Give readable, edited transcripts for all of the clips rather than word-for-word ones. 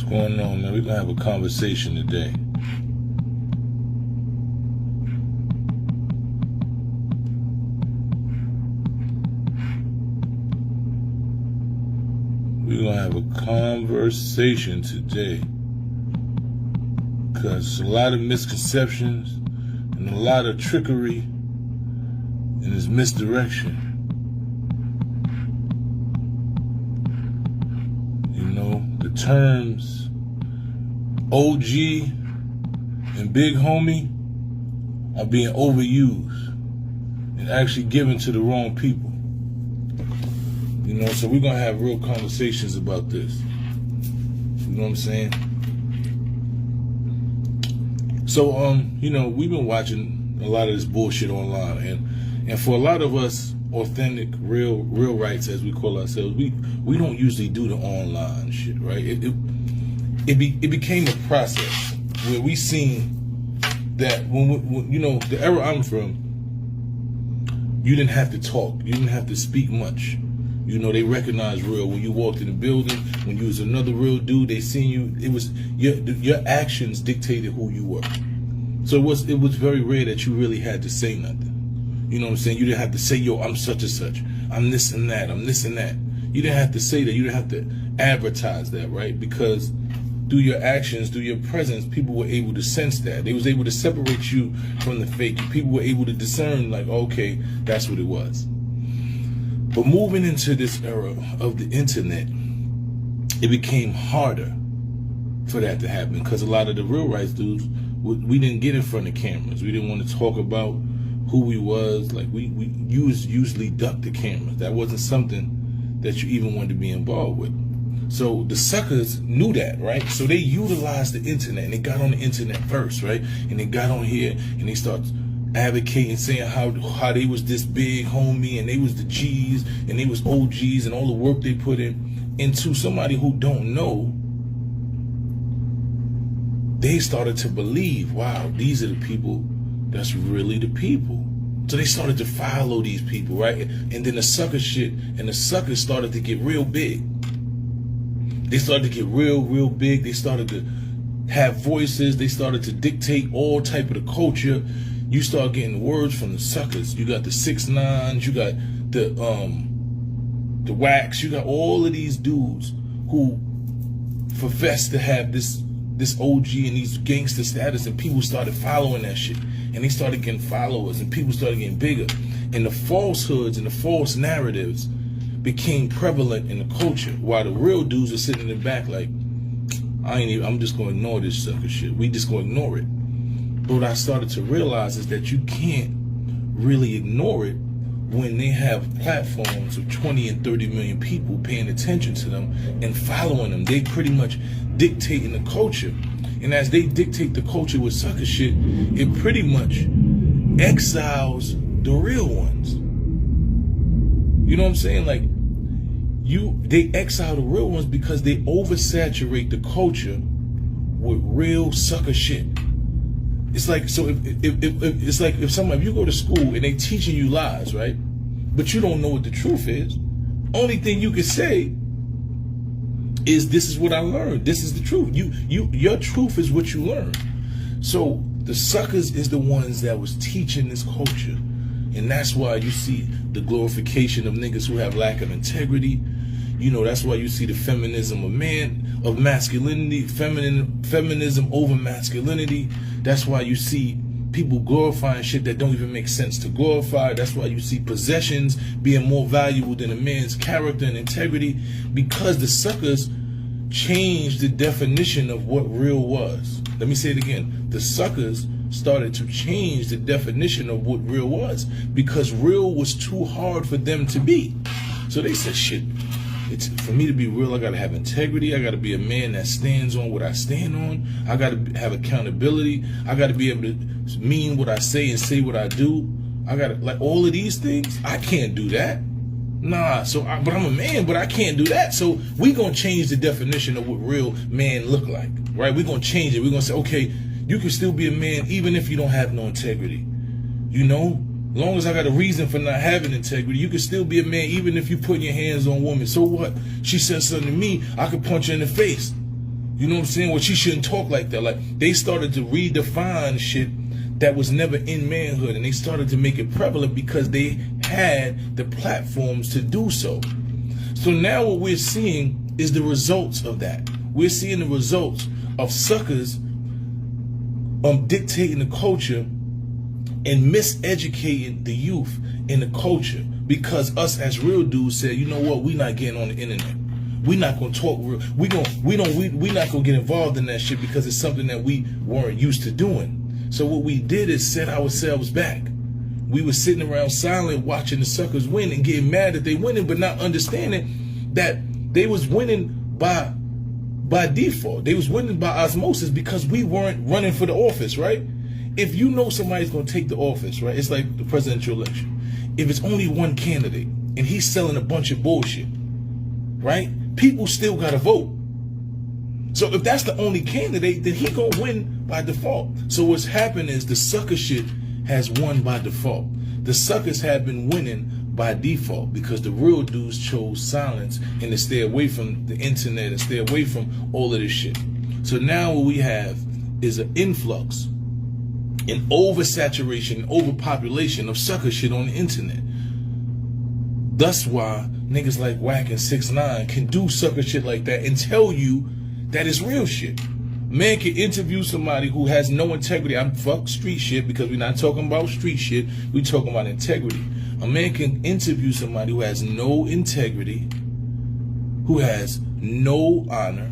going on, man? We're gonna have a conversation today. We're gonna have a conversation today. Because a lot of misconceptions and a lot of trickery and this misdirection. You know, the terms OG and big homie are being overused and actually given to the wrong people. You know, so we're gonna have real conversations about this. You know what I'm saying? So, you know, we've been watching a lot of this bullshit online, and for a lot of us, authentic, real rights, as we call ourselves, we don't usually do the online shit, right? It became a process where we seen that when you know, the era I'm from, you didn't have to talk, you didn't have to speak much. You know, they recognized real when you walked in the building. When you was another real dude, they seen you. It was your actions dictated who you were. So it was very rare that you really had to say nothing. You know what I'm saying? You didn't have to say, yo, I'm such and such. I'm this and that. I'm this and that. You didn't have to say that. You didn't have to advertise that, right? Because through your actions, through your presence, people were able to sense that. They was able to separate you from the fake. People were able to discern, like, okay, that's what it was. But moving into this era of the internet, it became harder for that to happen because a lot of the real rights dudes, we didn't get in front of cameras. We didn't want to talk about who we was. Like we usually ducked the cameras. That wasn't something that you even wanted to be involved with. So the suckers knew that, right? So they utilized the internet and they got on the internet first, right? And they got on here and they started advocating, saying how they was this big homie and they was the G's and they was OGs and all the work they put into somebody who don't know. They started to believe, wow, these are the people that's really the people. So they started to follow these people, right? And then the sucker shit and the suckers started to get real big. They started to get real big. They started to have voices. They started to dictate all type of the culture. You start getting words from the suckers. You got the 6ix9ines, you got the Wax, you got all of these dudes who profess to have this OG and these gangster status, and people started following that shit. And they started getting followers and people started getting bigger. And the falsehoods and the false narratives became prevalent in the culture, while the real dudes are sitting in the back like, I'm just gonna ignore this sucker shit. We just gonna ignore it. But what I started to realize is that you can't really ignore it when they have platforms of 20 and 30 million people paying attention to them and following them. They pretty much dictating the culture. And as they dictate the culture with sucker shit, it pretty much exiles the real ones. You know what I'm saying? Like, they exile the real ones because they oversaturate the culture with real sucker shit. It's like, so if you go to school and they teaching you lies, right? But you don't know what the truth is. Only thing you can say is, this is what I learned. This is the truth. Your truth is what you learn. So the suckers is the ones that was teaching this culture. And that's why you see the glorification of niggas who have lack of integrity. You know, that's why you see the feminism of masculinity, feminism over masculinity. That's why you see people glorifying shit that don't even make sense to glorify. That's why you see possessions being more valuable than a man's character and integrity, because the suckers changed the definition of what real was. Let me say it again. The suckers started to change the definition of what real was, because real was too hard for them to be. So they said, shit, it's for me to be real, I gotta have integrity. I gotta be a man that stands on what I stand on. I gotta have accountability. I gotta be able to mean what I say and say what I do. I gotta, like, all of these things. I can't do that. Nah, but I'm a man, but I can't do that. So we gonna change the definition of what real man look like, right? We gonna change it. We gonna say, okay, you can still be a man even if you don't have no integrity. You know? As long as I got a reason for not having integrity, you can still be a man even if you put your hands on women. So what? She said something to me, I could punch her in the face. You know what I'm saying? Well, she shouldn't talk like that. Like, they started to redefine shit that was never in manhood, and they started to make it prevalent because they had the platforms to do so. So now what we're seeing is the results of that. We're seeing the results of suckers dictating the culture and miseducating the youth in the culture, because us as real dudes said, you know what, we not getting on the internet. We not gonna talk real. We not gonna get involved in that shit because it's something that we weren't used to doing. So what we did is set ourselves back. We were sitting around silent watching the suckers win and getting mad that they winning, but not understanding that they was winning by default. They was winning by osmosis because we weren't running for the office, right? If you know somebody's gonna take the office, right? It's like the presidential election. If it's only one candidate and he's selling a bunch of bullshit, right? People still gotta vote. So if that's the only candidate, then he gonna win by default. So what's happened is the sucker shit has won by default. The suckers have been winning by default because the real dudes chose silence and to stay away from the internet and stay away from all of this shit. So now what we have is an influx, an oversaturation, overpopulation of sucker shit on the internet. That's why niggas like Wack and 6ix9ine can do sucker shit like that and tell you that it's real shit. Man can interview somebody who has no integrity. I'm fuck street shit because we're not talking about street shit. We're talking about integrity. A man can interview somebody who has no integrity, who has no honor,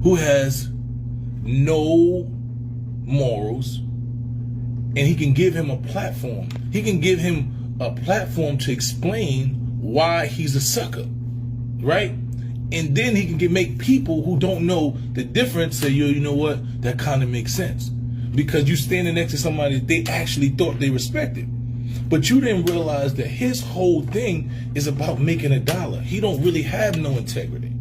who has no morals, and he can give him a platform. He can give him a platform to explain why he's a sucker, right? And then he can make people who don't know the difference say, yo, you know what? That kind of makes sense. Because you standing next to somebody that they actually thought they respected. But you didn't realize that his whole thing is about making a dollar. He don't really have no integrity.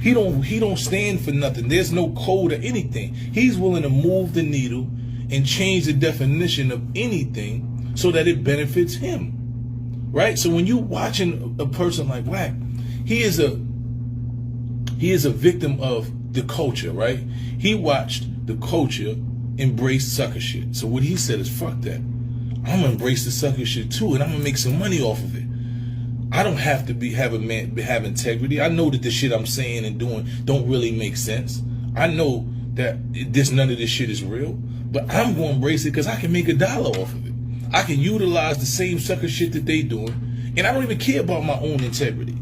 He don't stand for nothing. There's no code or anything. He's willing to move the needle and change the definition of anything so that it benefits him. Right? So when you watching a person like Wack, he is a victim of the culture, right? He watched the culture embrace sucker shit. So what he said is, fuck that. I'm gonna embrace the sucker shit too, and I'm gonna make some money off of it. I don't have to have integrity. I know that the shit I'm saying and doing don't really make sense. I know that none of this shit is real, but I'm gonna embrace it because I can make a dollar off of it. I can utilize the same sucker shit that they doing, and I don't even care about my own integrity.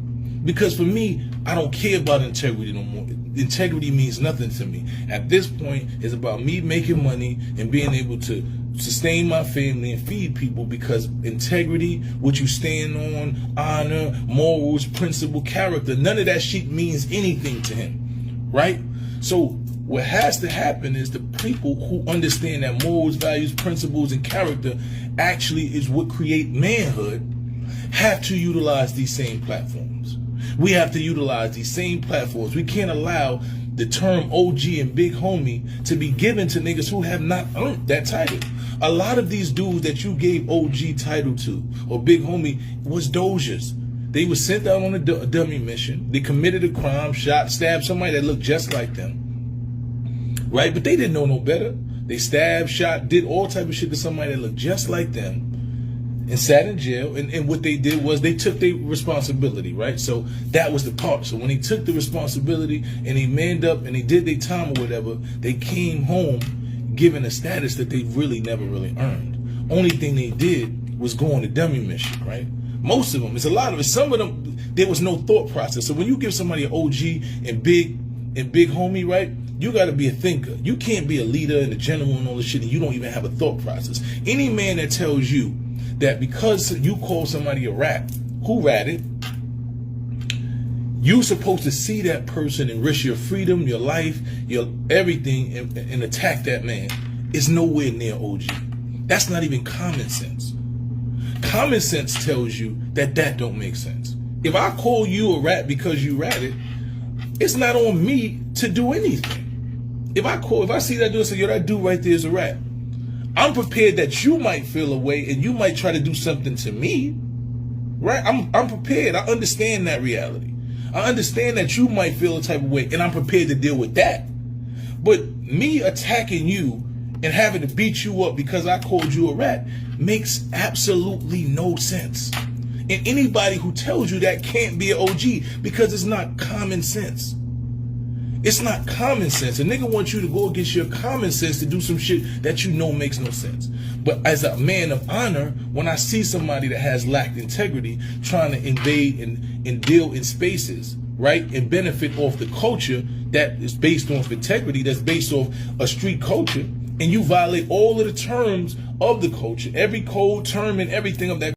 Because for me, I don't care about integrity no more. Integrity means nothing to me. At this point, it's about me making money and being able to sustain my family and feed people, because integrity, what you stand on, honor, morals, principle, character, none of that shit means anything to him, right? So what has to happen is the people who understand that morals, values, principles, and character actually is what create manhood have to utilize these same platforms. We have to utilize these same platforms. We can't allow the term OG and big homie to be given to niggas who have not earned that title. A lot of these dudes that you gave OG title to or big homie was dojers. They were sent out on a dummy mission. They committed a crime, shot, stabbed somebody that looked just like them, right? But they didn't know no better. They stabbed, shot, did all type of shit to somebody that looked just like them, and sat in jail. And what they did was they took their responsibility, right? So that was the part. So when they took the responsibility and they manned up and they did their time or whatever, they came home given a status that they really never really earned. Only thing they did was go on a dummy mission, right? Most of them, it's a lot of it. Some of them, there was no thought process. So when you give somebody an OG and big homie, right? You got to be a thinker. You can't be a leader and a general and all this shit and you don't even have a thought process. Any man that tells you that because you call somebody a rat, who ratted, you're supposed to see that person and risk your freedom, your life, your everything, and attack that man, is nowhere near OG. That's not even common sense. Common sense tells you that don't make sense. If I call you a rat because you ratted, it's not on me to do anything. If I see that dude and say, yo, that dude right there is a rat, I'm prepared that you might feel a way and you might try to do something to me, right? I'm prepared. I understand that reality. I understand that you might feel a type of way, and I'm prepared to deal with that. But me attacking you and having to beat you up because I called you a rat makes absolutely no sense. And anybody who tells you that can't be an OG, because it's not common sense. It's not common sense. A nigga wants you to go against your common sense to do some shit that you know makes no sense. But as a man of honor, when I see somebody that has lacked integrity trying to invade and deal in spaces, right, and benefit off the culture that is based off integrity, that's based off a street culture, and you violate all of the terms of the culture, every code, term, and everything of that